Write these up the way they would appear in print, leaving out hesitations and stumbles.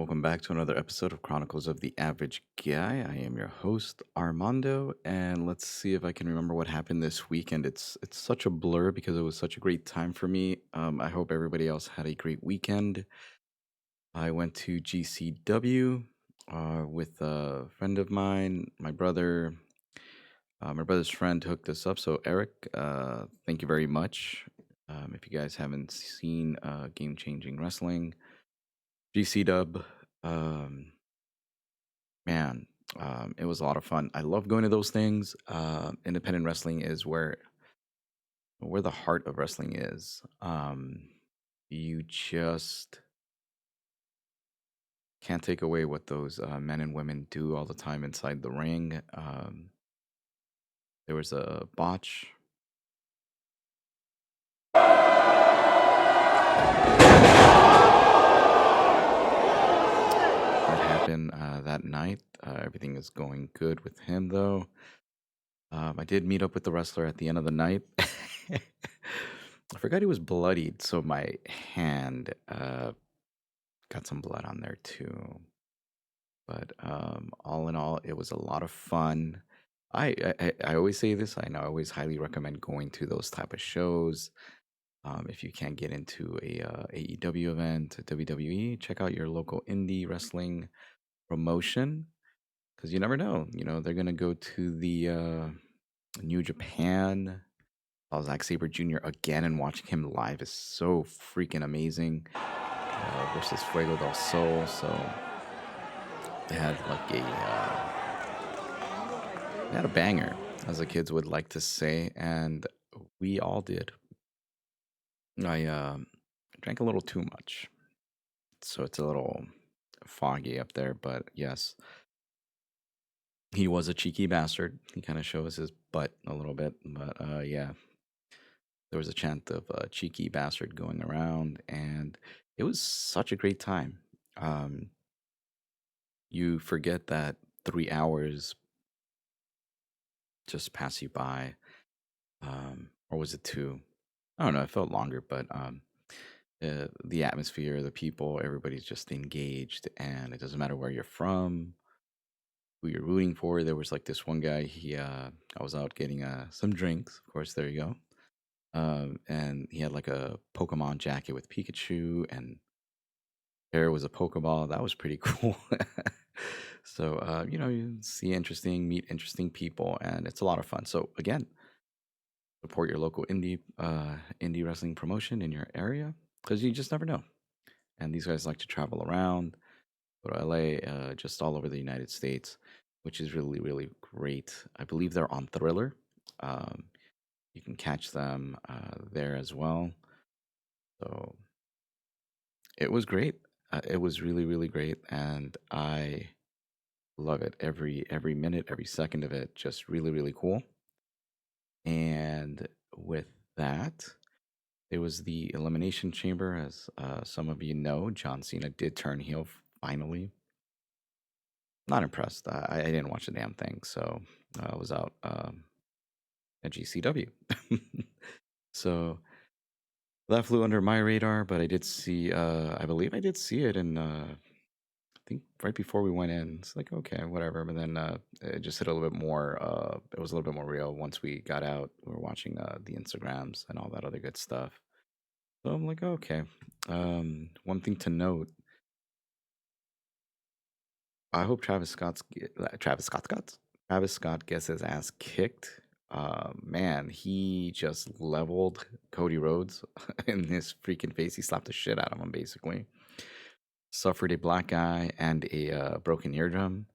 welcome back to another episode of Chronicles of the Average Guy. I am your host Armando, and let's see if I can remember what happened this weekend. It's such a blur because it was such a great time for me. I hope everybody else had a great weekend. I went to GCW with a friend of mine, my brother. My brother's friend hooked us up. So Eric, thank you very much. If you guys haven't seen Game Changing Wrestling, GC Dub. Um, Man, it was a lot of fun. I love going to those things. Independent wrestling is where the heart of wrestling is. You just can't take away what those men and women do all the time inside the ring. There was a botch that happened that night. Everything is going good with him, though. I did meet up with the wrestler at the end of the night. I forgot he was bloodied, so my hand got some blood on there too. But all in all, it was a lot of fun. I always say this. I know I always highly recommend going to those type of shows. If you can't get into a AEW event, a WWE, check out your local indie wrestling promotion because you never know. You know they're gonna go to the New Japan. Zack Sabre Jr. again, and watching him live is so freaking amazing. Versus Fuego del Sol, so they had like they had a banger, as the kids would like to say, and we all did. I drank a little too much, so it's a little foggy up there. But yes, he was a cheeky bastard. He kind of shows his butt a little bit, but yeah, there was a chant of cheeky bastard going around, and it was such a great time. Um, you forget that 3 hours just pass you by, or was it two? I don't know. It felt longer, but the atmosphere, the people, everybody's just engaged, and it doesn't matter where you're from, who you're rooting for. There was like this one guy. I was out getting some drinks. Of course, there you go. And he had like a Pokemon jacket with Pikachu, and there was a Pokeball. That was pretty cool. So you see meet interesting people, and it's a lot of fun. So again, support your local indie wrestling promotion in your area because you just never know. And these guys like to travel around, go to LA, just all over the United States, which is really really great. I believe they're on Thriller. Um, you can catch them there as well. So it was great. It was really really great, and I love it every minute, every second of it. Just really really cool. And with that, it was the Elimination Chamber. As some of you know, John Cena did turn heel finally. Not impressed. I didn't watch the damn thing, so I was out at GCW. So that flew under my radar, but I did see. I believe I did see it in. I think right before we went in, it's like okay, whatever. But then it just hit a little bit more. It was a little bit more real once we got out. We were watching the Instagrams and all that other good stuff. So I'm like, okay. One thing to note, I hope Travis Scott gets his ass kicked. Man, he just leveled Cody Rhodes in his freaking face. He slapped the shit out of him, basically. Suffered a black eye and a broken eardrum,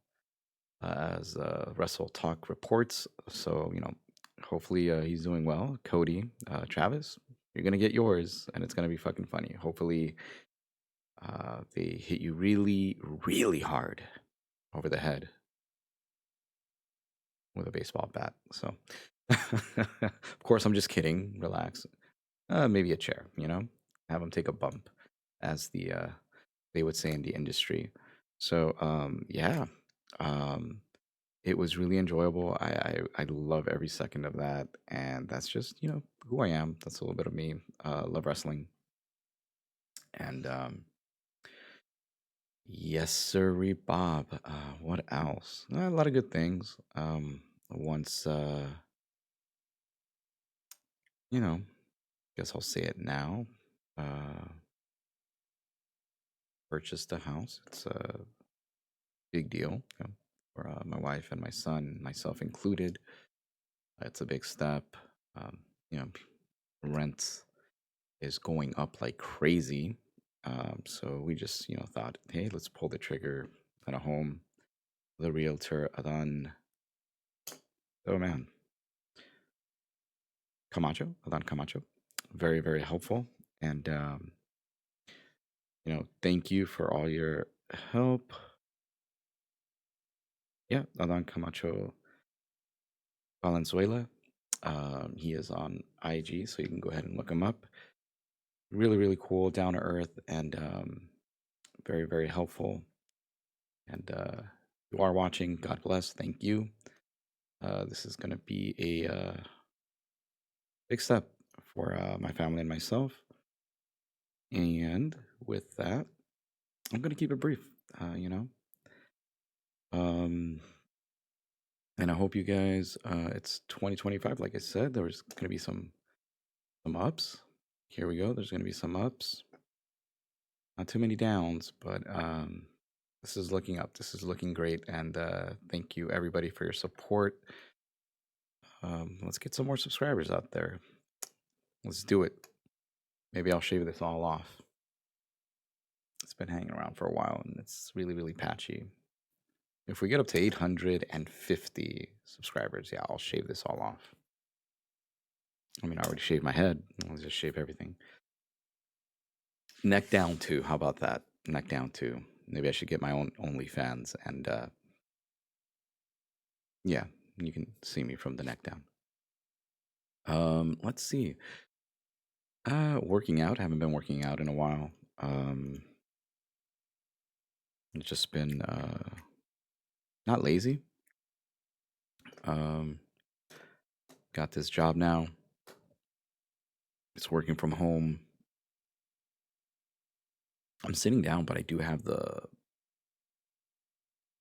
as Wrestle Talk reports. So hopefully he's doing well. Cody, Travis, you're gonna get yours, and it's gonna be fucking funny. Hopefully they hit you really, really hard over the head with a baseball bat. So, of course, I'm just kidding. Relax. Maybe a chair, have them take a bump, as they would say in the industry. So, yeah, um, it was really enjoyable. I love every second of that, and that's just who I am. That's a little bit of me. Love wrestling, and Yes, sir, Bob. What else? A lot of good things. Once, you know, guess I'll say it now. Uh, purchased a house. It's a big deal, for my wife and my son, myself included. It's a big step. Um, you know, rent is going up like crazy. So we just, thought, hey, let's pull the trigger on a home. The realtor, Adan, oh man, Adan Camacho, very, very helpful. And, thank you for all your help. Yeah, Adan Camacho Valenzuela. He is on IG, so you can go ahead and look him up. Really, really cool, down to earth, and very, very helpful. And you are watching, God bless. Thank you. This is going to be a big step for my family and myself. And with that, I'm going to keep it brief. Uh, you know, um, and I hope you guys. It's 2025, like I said. There's going to be some ups. Here we go. There's going to be some ups. Not too many downs, but this is looking up. This is looking great, and thank you everybody for your support. Let's get some more subscribers out there. Let's do it. Maybe I'll shave this all off. It's been hanging around for a while, and it's really, really patchy. If we get up to 850 subscribers, yeah, I'll shave this all off. I mean, I already shaved my head. I'll just shave everything. Neck down too. How about that? Neck down too. Maybe I should get my own OnlyFans, and yeah, you can see me from the neck down. Let's see. Working out. Haven't been working out in a while. It's just been not lazy. Um, got this job now. It's working from home. I'm sitting down, but I do have the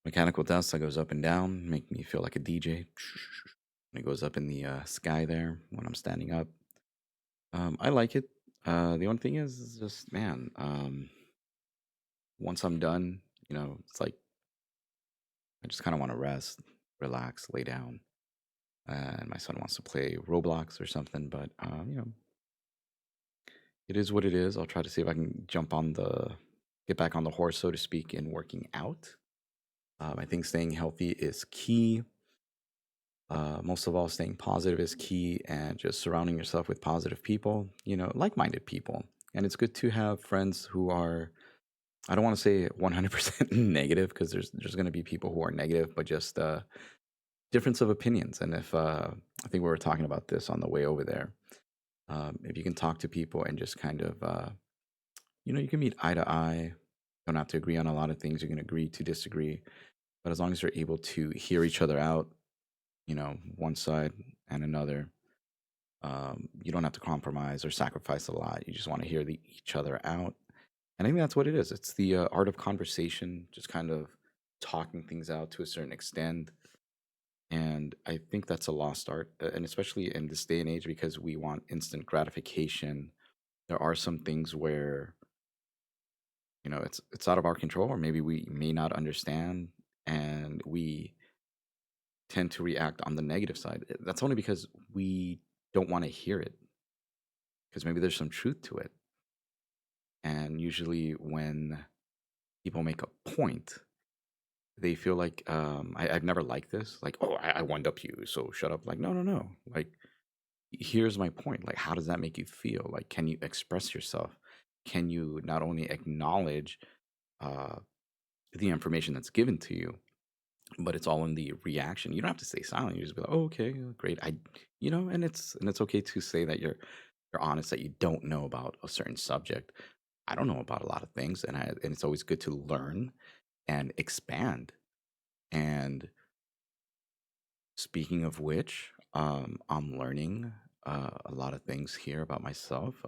mechanical desk that goes up and down, make me feel like a DJ. It goes up in the sky there when I'm standing up. I like it. The only thing is just, man, once I'm done, it's like I just kind of want to rest, relax, lay down. And my son wants to play Roblox or something, but it is what it is. I'll try to see if I can get back on the horse, so to speak, in working out. I think staying healthy is key. Most of all, staying positive is key, and just surrounding yourself with positive people, like-minded people. And it's good to have friends who are, I don't want to say 100% negative, because there's going to be people who are negative, but just difference of opinions. And if I think we were talking about this on the way over there, if you can talk to people and just kind of, you can meet eye to eye. Don't have to agree on a lot of things. You can agree to disagree, but as long as you're able to hear each other out, one side and another. You don't have to compromise or sacrifice a lot. You just want to hear each other out. And I think that's what it is. It's the art of conversation, just kind of talking things out to a certain extent. And I think that's a lost art. And especially in this day and age, because we want instant gratification, there are some things where, it's out of our control, or maybe we may not understand, and we tend to react on the negative side. That's only because we don't want to hear it, because maybe there's some truth to it. And usually, when people make a point, they feel like, I've never liked this. Like, oh, I wound up you, so shut up. Like, no, no, no. Like, here's my point. Like, how does that make you feel? Like, can you express yourself? Can you not only acknowledge uh, the information that's given to you, but it's all in the reaction. You don't have to stay silent. You just be like, "Oh, okay, great." And it's okay to say that you're honest, that you don't know about a certain subject. I don't know about a lot of things, and it's always good to learn and expand. And speaking of which, I'm learning a lot of things here about myself.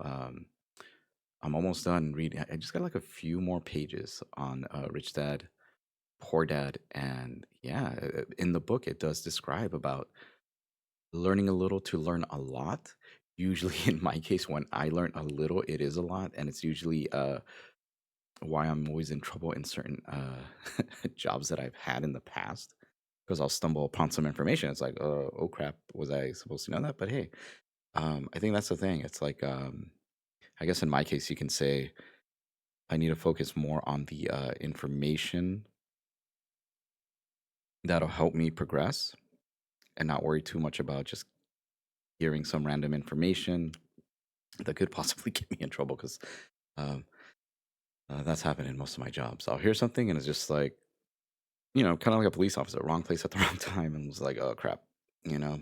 I'm almost done reading. I just got like a few more pages on Rich Dad, Poor Dad, and yeah, in the book it does describe about learning a little to learn a lot. Usually, in my case, when I learn a little, it is a lot, and it's usually why I'm always in trouble in certain jobs that I've had in the past because I'll stumble upon some information. It's like, oh crap, was I supposed to know that? But hey, I think that's the thing. It's like, I guess in my case, you can say I need to focus more on the information that'll help me progress and not worry too much about just hearing some random information that could possibly get me in trouble because um, that's happened in most of my jobs. I'll hear something and it's just like, kind of like a police officer, wrong place at the wrong time, and was like, oh crap, you know,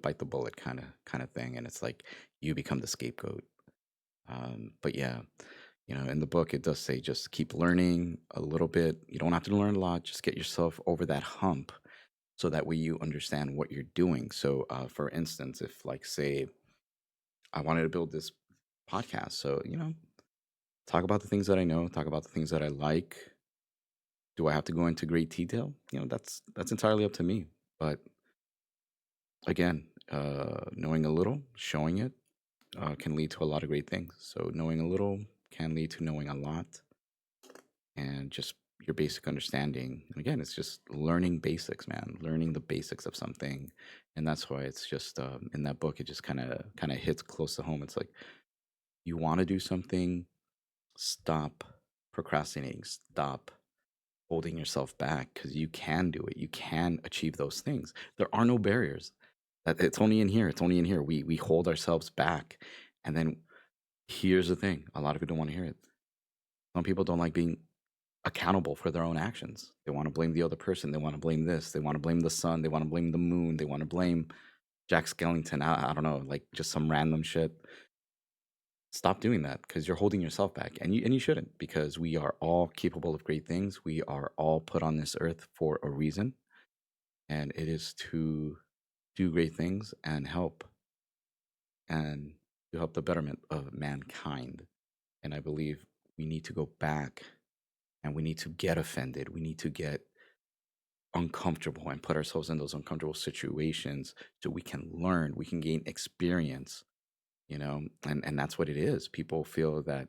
bite the bullet kind of thing. And it's like you become the scapegoat. But yeah, in the book, it does say just keep learning a little bit. You don't have to learn a lot. Just get yourself over that hump so that way you understand what you're doing. So, for instance, if, like, say, I wanted to build this podcast, so, talk about the things that I know, talk about the things that I like. Do I have to go into great detail? That's entirely up to me. But again, knowing a little, showing it, can lead to a lot of great things. So, knowing a little can lead to knowing a lot and just your basic understanding. And again, it's just learning basics, man. Learning the basics of something, and that's why it's just in that book. It just kind of hits close to home. It's like you want to do something, stop procrastinating, stop holding yourself back because you can do it. You can achieve those things. There are no barriers. It's only in here. It's only in here. We hold ourselves back, and then here's the thing: a lot of people don't want to hear it. Some people don't like being accountable for their own actions. They wanna blame the other person, they wanna blame this, they wanna blame the sun, they wanna blame the moon, they wanna blame Jack Skellington, I don't know, like, just some random shit. Stop doing that because 'cause you're holding yourself back, and you shouldn't because we are all capable of great things. We are all put on this earth for a reason, and it is to do great things and to help the betterment of mankind, and I believe we need to go back, and we need to get offended, we need to get uncomfortable and put ourselves in those uncomfortable situations so we can learn, we can gain experience, and that's what it is. People feel that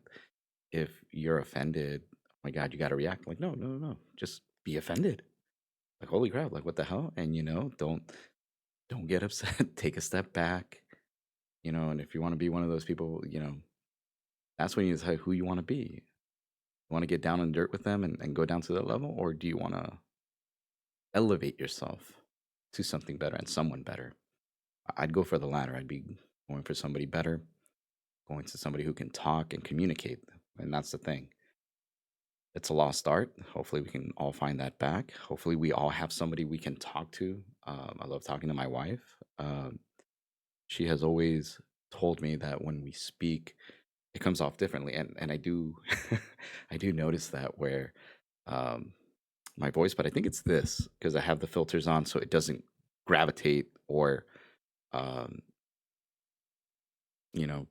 if you're offended, oh my God, you got to react. Like, no, no, no, no, just be offended. Like, holy crap, like what the hell? And don't get upset. Take a step back, and if you want to be one of those people, that's when you decide who you want to be. You want to get down in the dirt with them and go down to that level, or do you want to elevate yourself to something better and someone better? I'd go for the latter. I'd be going for somebody better, going to somebody who can talk and communicate. And that's the thing. It's a lost art. Hopefully, we can all find that back. Hopefully, we all have somebody we can talk to. I love talking to my wife. She has always told me that when we speak, it comes off differently, and I do, I do notice that where um, my voice, but I think it's this because I have the filters on, so it doesn't gravitate or um,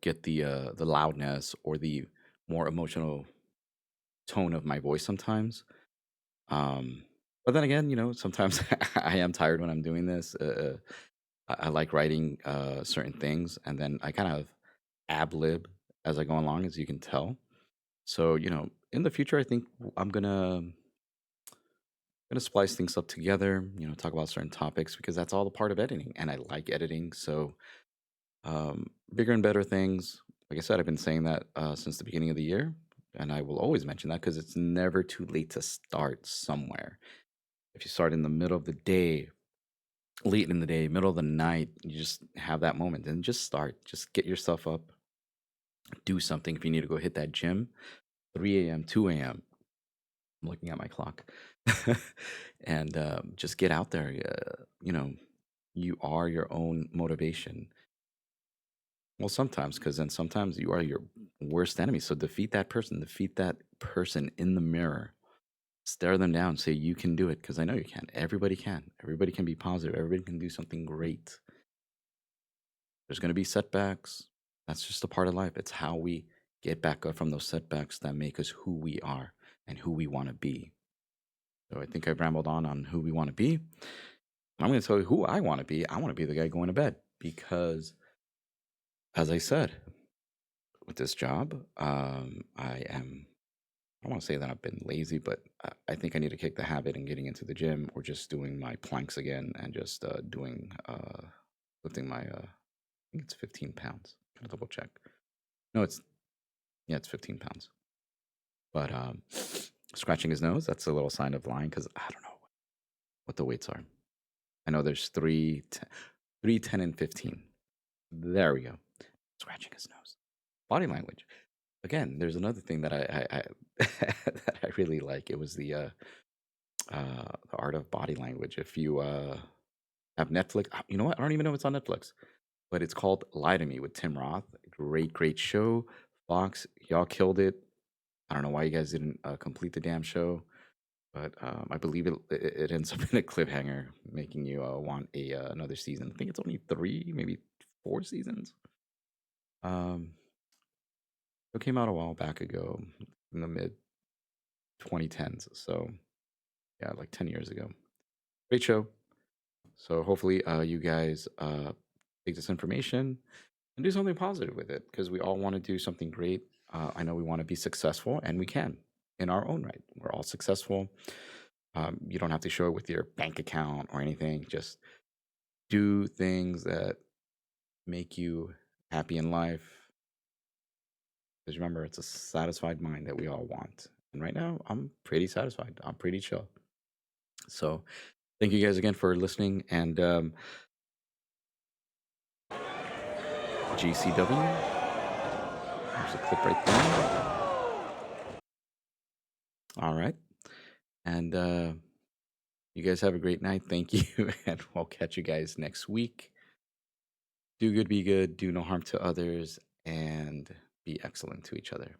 get the loudness or the more emotional tone of my voice sometimes. Um, but then again, sometimes I am tired when I'm doing this. I like writing certain things, and then I kind of ab lib as I go along, as you can tell. So in the future, I think I'm gonna splice things up together. Talk about certain topics because that's all a part of editing, and I like editing. So bigger and better things. Like I said, I've been saying that since the beginning of the year, and I will always mention that because it's never too late to start somewhere. If you start in the middle of the day, late in the day, middle of the night, you just have that moment and just start. Just get yourself up, do something. If you need to go hit that gym, 3 a.m., 2 a.m., I'm looking at my clock, and just get out there. You are your own motivation. Well, sometimes, because then sometimes you are your worst enemy. So defeat that person in the mirror, stare them down, say, you can do it, because I know you can. Everybody can. Everybody can be positive. Everybody can do something great. There's going to be setbacks. That's just a part of life. It's how we get back up from those setbacks that make us who we are and who we want to be. So I think I rambled on who we want to be. I'm going to tell you who I want to be. I want to be the guy going to bed because, as I said, with this job, I don't want to say that I've been lazy, but I think I need to kick the habit in getting into the gym or just doing my planks again and just lifting my, I think it's 15 pounds. Gotta double check. No, yeah, it's 15 pounds. But scratching his nose, that's a little sign of lying because I don't know what the weights are. I know there's 3, 10, and 15. There we go. Scratching his nose. Body language. Again, there's another thing that I that I really like. It was the art of body language. If you have Netflix, you know what? I don't even know if it's on Netflix, but it's called Lie to Me with Tim Roth. Great, great show. Fox, y'all killed it. I don't know why you guys didn't complete the damn show, but I believe it ends up in a cliffhanger, making you want another season. I think it's only 3, maybe 4 seasons. Um, it came out a while back ago in the mid 2010s. So yeah, like 10 years ago. Great show. So hopefully, you guys take this information and do something positive with it because we all want to do something great. I know we want to be successful, and we can in our own right. We're all successful. You don't have to show it with your bank account or anything. Just do things that make you happy in life. Because remember, it's a satisfied mind that we all want. And right now, I'm pretty satisfied. I'm pretty chill. So, thank you guys again for listening. And GCW, there's a clip right there. All right. And you guys have a great night. Thank you. And we'll catch you guys next week. Do good, be good, do no harm to others, and be excellent to each other.